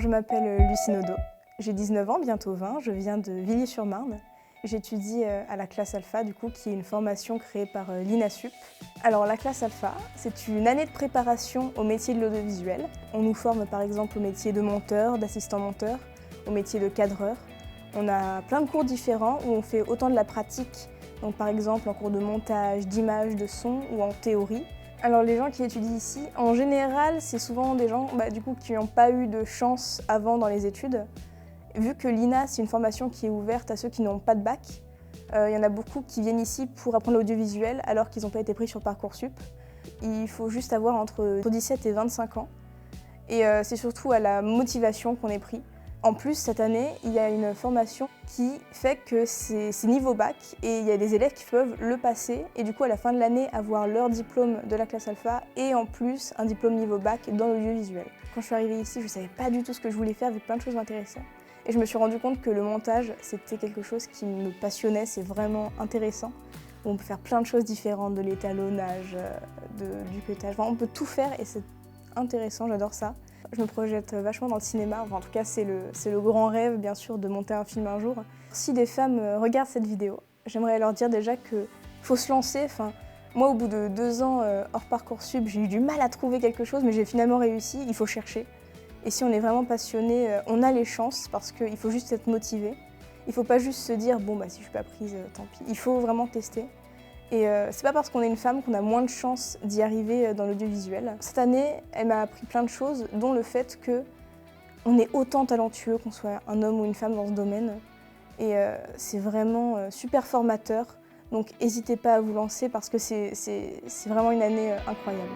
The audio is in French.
Je m'appelle Lucine Odo, j'ai 19 ans, bientôt 20, je viens de Villiers-sur-Marne. J'étudie à la classe Alpha, qui est une formation créée par l'INASUP. Alors la classe Alpha, c'est une année de préparation au métier de l'audiovisuel. On nous forme par exemple au métier de monteur, d'assistant monteur, au métier de cadreur. On a plein de cours différents où on fait autant de la pratique, donc par exemple en cours de montage, d'image, de son ou en théorie. Alors les gens qui étudient ici, en général, c'est souvent des gens qui n'ont pas eu de chance avant dans les études. Vu que l'INA, c'est une formation qui est ouverte à ceux qui n'ont pas de bac, il y en a beaucoup qui viennent ici pour apprendre l'audiovisuel alors qu'ils n'ont pas été pris sur Parcoursup. Il faut juste avoir entre 17 et 25 ans. Et c'est surtout à la motivation qu'on est pris. En plus, cette année, il y a une formation qui fait que c'est niveau bac et il y a des élèves qui peuvent le passer et du coup à la fin de l'année avoir leur diplôme de la classe Alpha et en plus un diplôme niveau bac dans l'audiovisuel. Quand je suis arrivée ici, je ne savais pas du tout ce que je voulais faire, vu que plein de choses m'intéressaient. Et je me suis rendu compte que le montage, c'était quelque chose qui me passionnait, c'est vraiment intéressant. On peut faire plein de choses différentes, de l'étalonnage, du cutage, on peut tout faire et c'est intéressant, j'adore ça. Je me projette vachement dans le cinéma, en tout cas c'est le grand rêve bien sûr de monter un film un jour. Si des femmes regardent cette vidéo, j'aimerais leur dire déjà qu'il faut se lancer. Moi au bout de 2 ans hors Parcoursup, j'ai eu du mal à trouver quelque chose mais j'ai finalement réussi, il faut chercher. Et si on est vraiment passionné, on a les chances parce qu'il faut juste être motivé. Il ne faut pas juste se dire bon si je ne suis pas prise, tant pis. Il faut vraiment tester. Et c'est pas parce qu'on est une femme qu'on a moins de chances d'y arriver dans l'audiovisuel. Cette année, elle m'a appris plein de choses, dont le fait qu'on est autant talentueux, qu'on soit un homme ou une femme dans ce domaine. Et c'est vraiment super formateur. Donc n'hésitez pas à vous lancer parce que c'est vraiment une année incroyable.